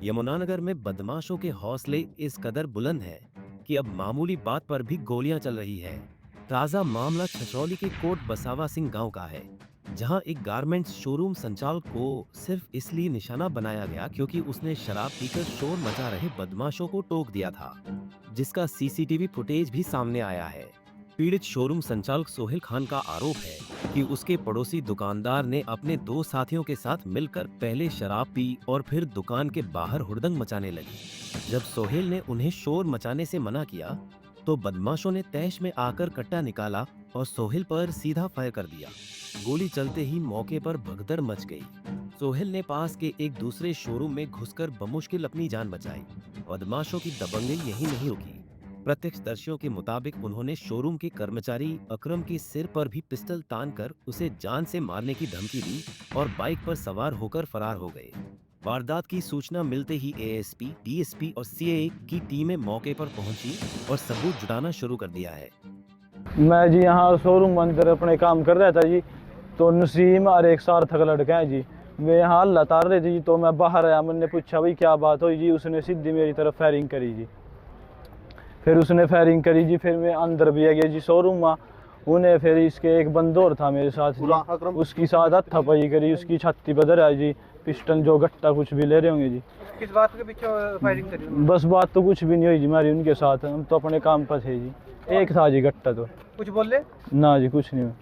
यमुनानगर में बदमाशों के हौसले इस कदर बुलंद हैं कि अब मामूली बात पर भी गोलियां चल रही है। ताजा मामला छछरौली के कोट बसावा सिंह गांव का है, जहां एक गारमेंट्स शोरूम संचालक को सिर्फ इसलिए निशाना बनाया गया क्योंकि उसने शराब पीकर शोर मचा रहे बदमाशों को टोक दिया था, जिसका सीसीटीवी फुटेज भी सामने आया है। पीड़ित शोरूम संचालक सोहेल खान का आरोप है कि उसके पड़ोसी दुकानदार ने अपने दो साथियों के साथ मिलकर पहले शराब पी और फिर दुकान के बाहर हुड़दंग मचाने लगी। जब सोहेल ने उन्हें शोर मचाने से मना किया तो बदमाशों ने तैश में आकर कट्टा निकाला और सोहेल पर सीधा फायर कर दिया। गोली चलते ही मौके पर भगदड़ मच गई। सोहेल ने पास के एक दूसरे शोरूम में घुसकर बमुश्किल अपनी जान बचाई। बदमाशों की दबंगई यही नहीं रुकी। प्रत्यक्षदर्शियों के मुताबिक उन्होंने शोरूम के कर्मचारी अकरम के सिर पर भी पिस्टल तानकर उसे जान से मारने की धमकी दी और बाइक पर सवार होकर फरार हो गए। वारदात की सूचना मिलते ही एएसपी, डीएसपी और सीए की टीमें मौके पर पहुंची और सबूत जुटाना शुरू कर दिया है। मैं जी यहाँ शोरूम बंद कर अपने काम कर रहा था जी, तो नसीम और एक सार्थक लड़का है जी, वे यहाँ अल्लाह तार रहे थे जी। तो मैं बाहर आया, मैंने पूछा भाई क्या बात हुई जी। उसने सीधी मेरी तरफ फायरिंग करी जी। फिर उसने फायरिंग करी जी, फिर मैं अंदर भी आ गया जी शोरूम में। उन्हें फिर इसके एक बंदोर था मेरे साथ जी, उसकी साथ हथापाई करी, उसकी छाती बदर है जी। पिस्टल जो गट्टा कुछ भी ले रहे होंगे जी। किस बात के पीछे फायरिंग करी? बस बात तो कुछ भी नहीं हुई जी हमारी उनके साथ, हम तो अपने काम पर थे जी। एक था जी गट्टा, तो कुछ बोले ना जी, कुछ नहीं हुआ।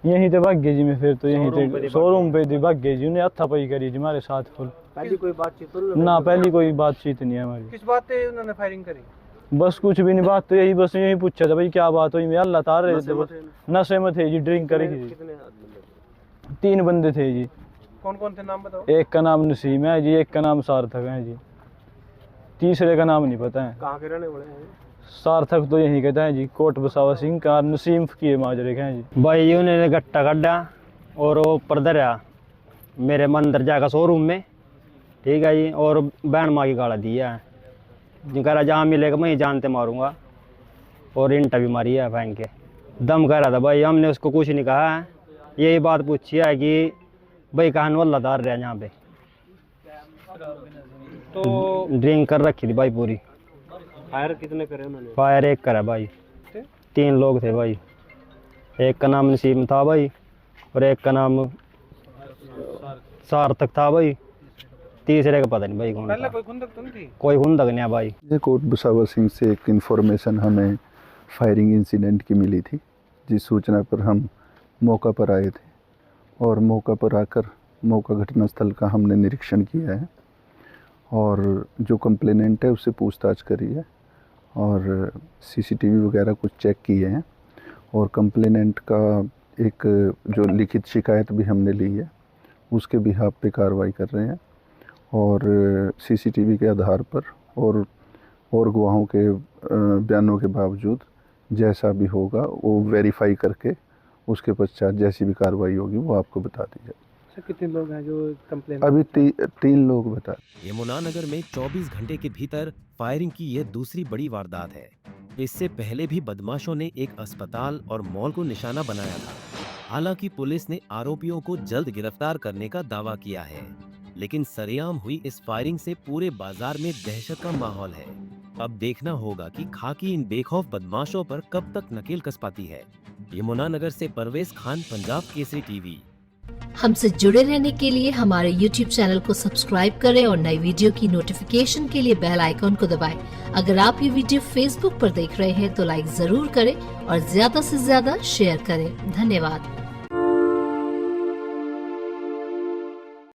यहीं तो भाग गए जी मैं, फिर तो यहीं थे शोरूम पे थी, भाग गए जी। उन्हें हथापाई करी जी हमारे साथ फुल। पहली कोई बातचीत ना, पहली कोई बातचीत नहीं है हमारी। किस बात पे उन्होंने फायरिंग करी? बस कुछ भी नहीं, बात तो यही, बस यही पूछा था भाई क्या बात हुई। मैं अल्लाह तार रहे थे, बस नशे में थे जी, ड्रिंक करी थी। 3 बंदे थे जी। कौन कौन थे, नाम बताओ? एक का नाम नसीम है जी, एक का नाम सार्थक है जी, तीसरे का नाम नहीं पता है। कहाँ के रहने वाले हैं? सार्थक तो यही कहता है जी, कोट बसावा सिंह का। नसीम की माजरे का है जी। भाई उन्होंने गट्टा काटा और वो ऊपर धरा मेरे मंदिर जाकर शोरूम में, ठीक है जी। और बहन माँ की गाला दिया है जी, कह रहा जहाँ मिलेगा मैं ही जानते मारूंगा। और इंटा भी मारी है फेंक के, दम कर रहा था भाई। हमने उसको कुछ नहीं कहा है, यही बात पूछी है कि भाई कहानी अल्लाह तार रहा है यहाँ पे। तो ड्रिंक कर रखी थी भाई पूरी। फायर कितने करे उन्होंने? फायर एक करा भाई, 3 लोग थे भाई। एक का नाम नसीम था भाई और एक का नाम सार्थक था भाई, तीसरे का पता नहीं भाई कौन था। कोई खुंदक तो नहीं थी? कोई खुंदक नहीं भाई। ये कोट बसावा सिंह से एक इन्फॉर्मेशन हमें फायरिंग इंसिडेंट की मिली थी, जिस सूचना पर हम मौका पर आए थे और मौका पर आकर मौका घटनास्थल का हमने निरीक्षण किया है और जो कंप्लेनेंट है उससे पूछताछ करी है और सीसीटीवी वगैरह कुछ चेक किए हैं और कंप्लेनेंट का एक जो लिखित शिकायत भी हमने ली है उसके बिहाफ पे कार्रवाई कर रहे हैं और सीसीटीवी के आधार पर और गवाहों के बयानों के बावजूद जैसा भी होगा वो वेरीफाई करके उसके पश्चात जैसी भी कार्रवाई होगी वो आपको बता दी जाएगी। कितने लोग हैं जो कंप्लेन? अभी 3 लोग बता। यमुनानगर में 24 घंटे के भीतर फायरिंग की यह दूसरी बड़ी वारदात है। इससे पहले भी बदमाशों ने एक अस्पताल और मॉल को निशाना बनाया था। हालांकि पुलिस ने आरोपियों को जल्द गिरफ्तार करने का दावा किया है, लेकिन सरेआम हुई इस फायरिंग से पूरे बाजार में दहशत का माहौल है। अब देखना होगा कि खाकी इन बेखौफ बदमाशों पर कब तक नकेल कस पाती है। यमुनानगर से परवेज खान, पंजाब केसरी टीवी। हमसे जुड़े रहने के लिए हमारे YouTube चैनल को सब्सक्राइब करें और नई वीडियो की नोटिफिकेशन के लिए बेल आइकॉन को दबाएं। अगर आप ये वीडियो Facebook पर देख रहे हैं तो लाइक जरूर करें और ज्यादा से ज्यादा शेयर करें। धन्यवाद।